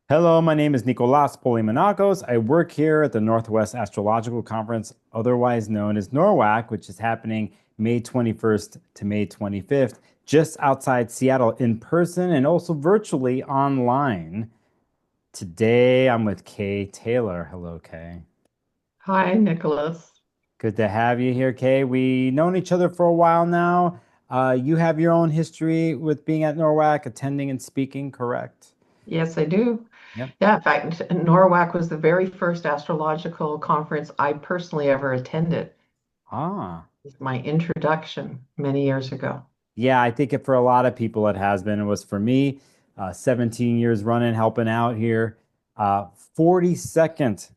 Hello, my name is Nicolas Polymenakos. I work here at the Northwest Astrological Conference, otherwise known as NORWAC, which is happening May 21st to May 25th, just outside Seattle in person and also virtually online. Today, I'm with Kay Taylor. Hello, Kay. Hi, Nicholas. Good to have you here, Kay. We've known each other for a while now. You have your own history with being at NORWAC, attending and speaking, correct? Yes, I do. Yep. Yeah, in fact, NORWAC was the very first astrological conference I personally ever attended. Ah. It was my introduction many years ago. Yeah, I think for a lot of people it has been. It was for me, 17 years running, helping out here. 42nd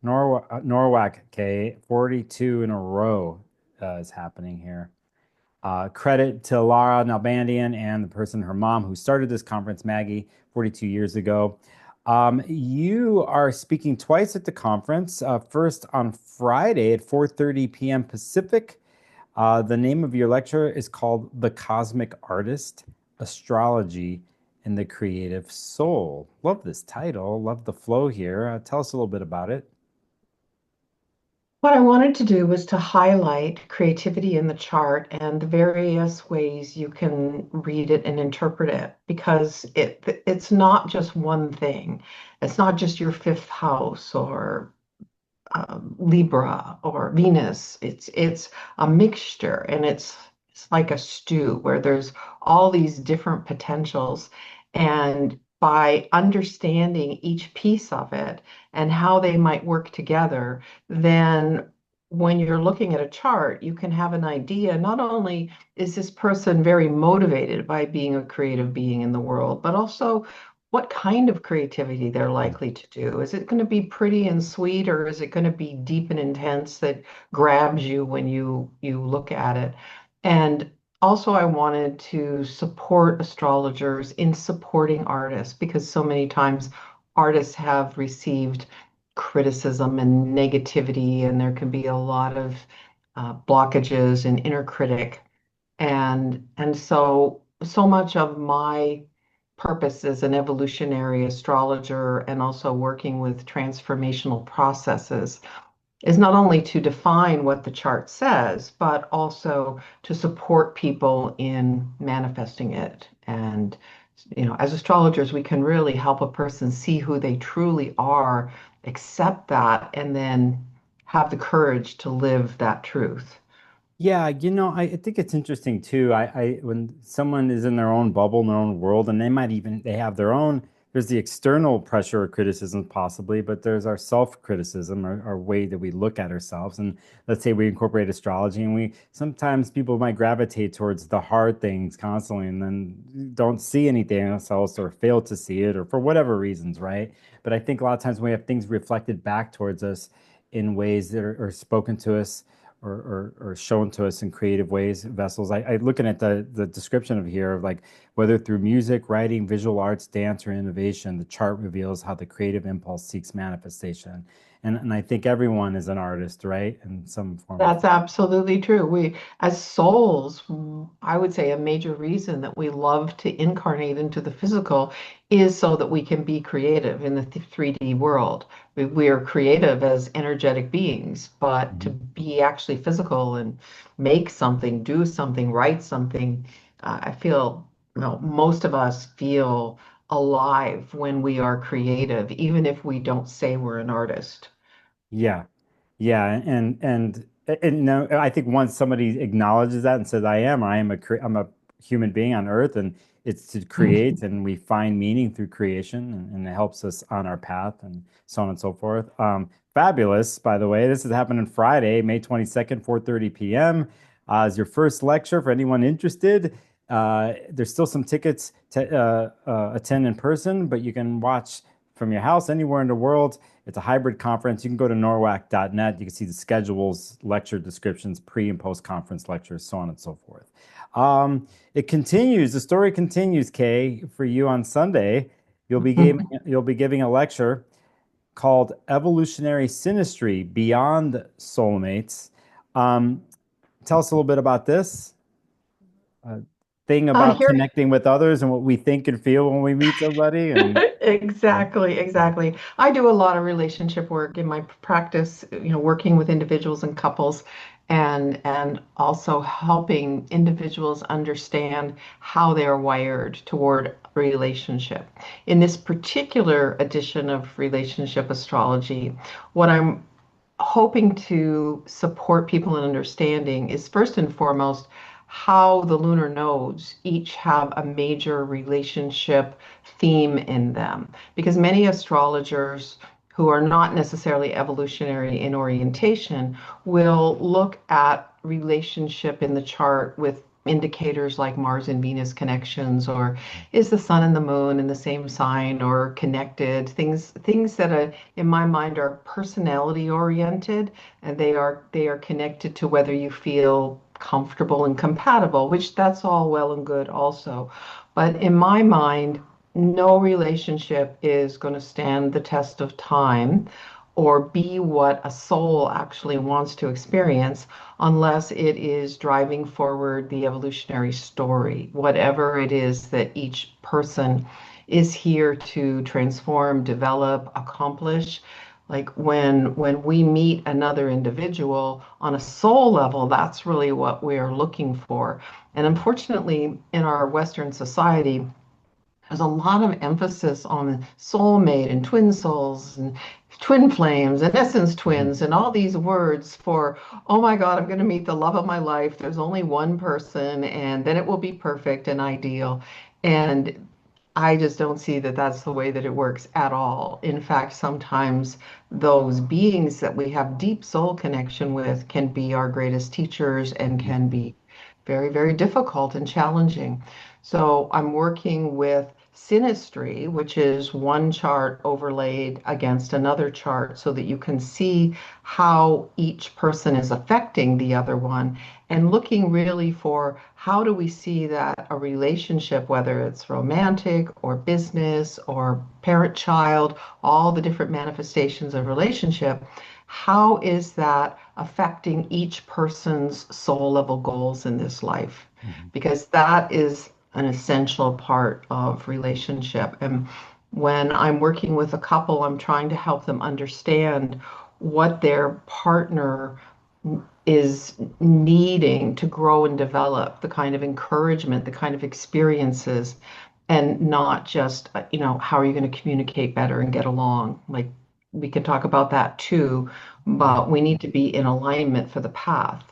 NORWAC, okay, 42 in a row is happening here. Credit to Lara Nalbandian and the person, her mom, who started this conference, Maggie, 42 years ago. You are speaking twice at the conference. First on Friday at 4:30 p.m. Pacific. The name of your lecture is called The Cosmic Artist, Astrology, and the Creative Soul. Love this title. Love the flow here. Tell us a little bit about it. What I wanted to do was to highlight creativity in the chart and the various ways you can read it and interpret it because it's not just one thing. It's not just your fifth house or Libra or Venus. It's a mixture, and it's like a stew where there's all these different potentials. And by understanding each piece of it and how they might work together, then when you're looking at a chart, you can have an idea. Not only is this person very motivated by being a creative being in the world, but also what kind of creativity they're likely to do. Is it going to be pretty and sweet, or is it going to be deep and intense that grabs you when you look at it? And also, I wanted to support astrologers in supporting artists because so many times artists have received criticism and negativity, and there can be a lot of blockages and inner critic. And so much of my purpose as an evolutionary astrologer and also working with transformational processes is not only to define what the chart says, but also to support people in manifesting it. And, as astrologers, we can really help a person see who they truly are, accept that, and then have the courage to live that truth. Yeah, I think it's interesting too. When someone is in their own bubble, in their own world, and they have their own, there's the external pressure or criticism possibly, but there's our self-criticism, our way that we look at ourselves. And let's say we incorporate astrology and sometimes people might gravitate towards the hard things constantly and then don't see anything else or fail to see it or for whatever reasons, right? But I think a lot of times when we have things reflected back towards us in ways that are spoken to us or shown to us in creative ways, vessels. I looking at the description of here of like whether through music, writing, visual arts, dance, or innovation, the chart reveals how the creative impulse seeks manifestation. And I think everyone is an artist, right? In some form or That's absolutely true. We, as souls, I would say a major reason that we love to incarnate into the physical is so that we can be creative in the 3D world. We are creative as energetic beings, but to form. be actually physical and make something, do something, write something, I feel, most of us feel alive when we are creative, even if we don't say we're an artist. Yeah. Yeah, and no, I think once somebody acknowledges that and says, I'm a human being on Earth, and it's to create, and we find meaning through creation, and it helps us on our path, and so on and so forth. Fabulous, by the way. This is happening Friday, May 22nd, 4:30 p.m. Is your first lecture for anyone interested. There's still some tickets to attend in person, but you can watch from your house anywhere in the world. It's a hybrid conference. You can go to norwac.net. You can see the schedules, lecture descriptions, pre and post conference lectures, so on and so forth. It continues. The story continues, Kay, for you on Sunday. You'll be giving a lecture called Evolutionary Synastry Beyond Soulmates. Um, Tell us a little bit about this. thing about Here connecting with others and what we think and feel when we meet somebody. And Exactly, exactly. I do a lot of relationship work in my practice, working with individuals and couples and also helping individuals understand how they're wired toward relationship. In this particular edition of relationship astrology, what I'm hoping to support people in understanding is first and foremost how the lunar nodes each have a major relationship theme in them. Because many astrologers who are not necessarily evolutionary in orientation will look at relationship in the chart with indicators like Mars and Venus connections, or is the sun and the moon in the same sign or connected, things that in my mind are personality oriented, and they are connected to whether you feel comfortable and compatible, which that's all well and good also. But in my mind, no relationship is going to stand the test of time or be what a soul actually wants to experience unless it is driving forward the evolutionary story, whatever it is that each person is here to transform, develop, accomplish. Like when we meet another individual on a soul level, that's really what we're looking for. And unfortunately, in our Western society, there's a lot of emphasis on soulmate and twin souls and twin flames and essence twins and all these words for, oh my God, I'm going to meet the love of my life. There's only one person, and then it will be perfect and ideal. And I just don't see that that's the way that it works at all. In fact, sometimes those beings that we have deep soul connection with can be our greatest teachers and can be very, very difficult and challenging. So I'm working with synastry, which is one chart overlaid against another chart so that you can see how each person is affecting the other one, and looking really for how do we see that a relationship, whether it's romantic or business or parent-child, all the different manifestations of relationship, how is that affecting each person's soul level goals in this life? Mhm. Because that is an essential part of relationship. And when I'm working with a couple, I'm trying to help them understand what their partner is needing to grow and develop, the kind of encouragement, the kind of experiences, and not just, how are you going to communicate better and get along? Like, we can talk about that too, Yeah. but we need to be in alignment for the path.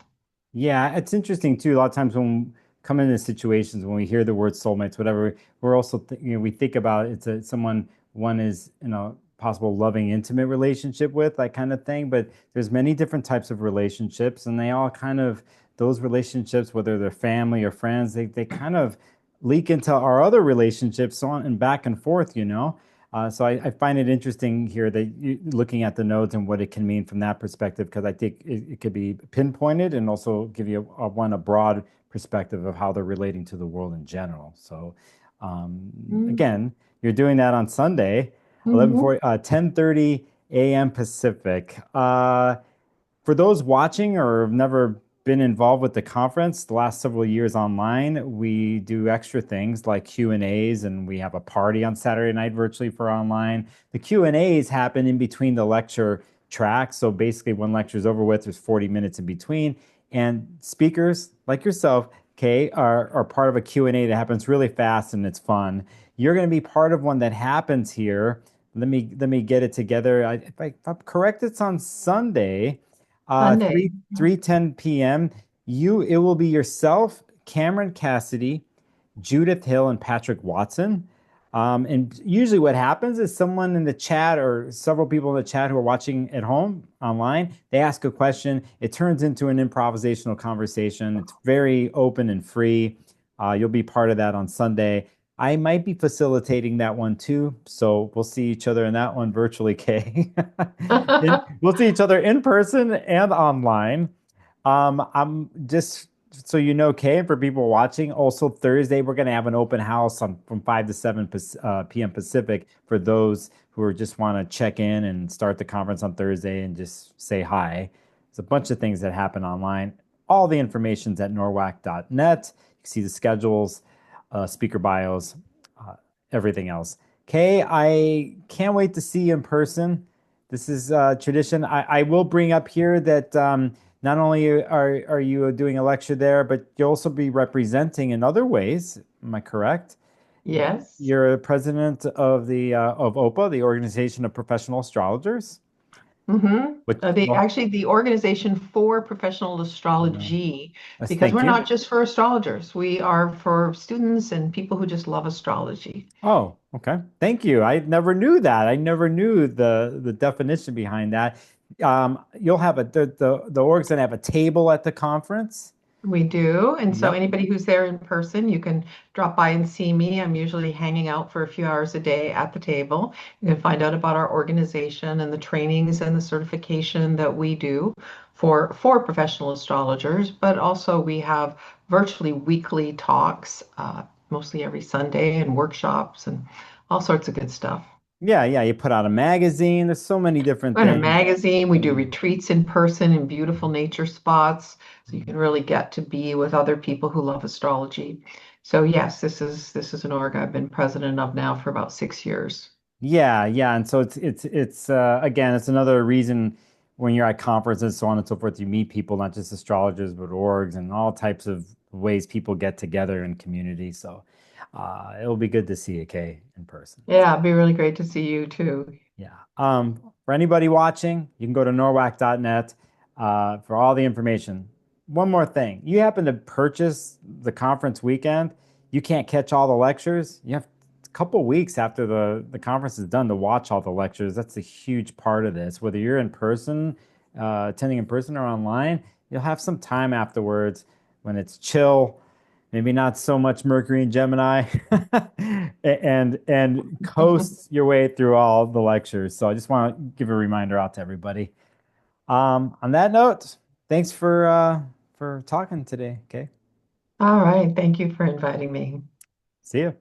Yeah, it's interesting too. A lot of times when we come into situations, when we hear the word soulmates, whatever, we're also we think about it's someone one is in a possible loving, intimate relationship with, that kind of thing. But there's many different types of relationships, and they all kind of those relationships, whether they're family or friends, they kind of leak into our other relationships, so on and back and forth, you know. So I find it interesting here that you looking at the nodes and what it can mean from that perspective, because I think it could be pinpointed and also give you a broad perspective of how they're relating to the world in general. So again, you're doing that on Sunday, Mm-hmm. 10:30 a.m. Pacific. For those watching or have never been involved with the conference the last several years online, we do extra things like Q&As, and we have a party on Saturday night virtually for online. The Q&As happen in between the lecture tracks. So basically when lecture is over with, there's 40 minutes in between. And speakers like yourself, Kay, are part of a Q&A that happens really fast and it's fun. You're going to be part of one that happens here. Let me get it together. If I'm correct, it's on Sunday. Sunday. 3:10 p.m. It will be yourself, Cameron Cassidy, Judith Hill, and Patrick Watson. And usually what happens is someone in the chat or several people in the chat who are watching at home online, they ask a question. It turns into an improvisational conversation. It's very open and free. You'll be part of that on Sunday. I might be facilitating that one too. So we'll see each other in that one virtually, Kay. We'll see each other in person and online. I'm just so you know, Kay, and for people watching, also Thursday we're going to have an open house from 5 to 7 p.m. Pacific for those who are just want to check in and start the conference on Thursday and just say hi. There's a bunch of things that happen online. All the information's at norwac.net. You can see the schedules. speaker bios, uh, everything else. Kay, I can't wait to see you in person. This is tradition. I will bring up here that not only are you doing a lecture there, but you'll also be representing in other ways. Am I correct? Yes. You're president of the of OPA, the Organization of Professional Astrologers. Mm-hmm. Which, well, Actually, the Organization for Professional no, Astrology, yes, because thank we're you. not just for astrologers, we are for students and people who just love astrology. Oh, okay. Thank you. I never knew that. I never knew the definition behind that. You'll have the org's gonna have a table at the conference. We do. And so Yep. anybody who's there in person, you can drop by and see me. I'm usually hanging out for a few hours a day at the table. You can find out about our organization and the trainings and the certification that we do for professional astrologers, but also we have virtually weekly talks, mostly every Sunday, and workshops and all sorts of good stuff. Yeah, yeah. You put out a magazine. There's so many different In a things. magazine, we do Mm. retreats in person in beautiful nature spots, so you can really get to be with other people who love astrology. So yes, this is an org I've been president of now for about 6 years. Yeah, yeah. And so it's again, it's another reason when you're at conferences, so on and so forth, you meet people, not just astrologers, but orgs and all types of ways people get together in community. So it'll be good to see you, Kay, in person. Yeah, it'd be really great to see you too. Yeah. For anybody watching, you can go to norwac.net for all the information. One more thing. You happen to purchase the conference weekend, you can't catch all the lectures. You have a couple weeks after the conference is done to watch all the lectures. That's a huge part of this. Whether you're in person, attending in person or online, you'll have some time afterwards when it's chill, maybe not so much Mercury and Gemini, and coast your way through all the lectures. So I just want to give a reminder out to everybody. On that note, thanks for talking today. Okay, All right, thank you for inviting me. see you.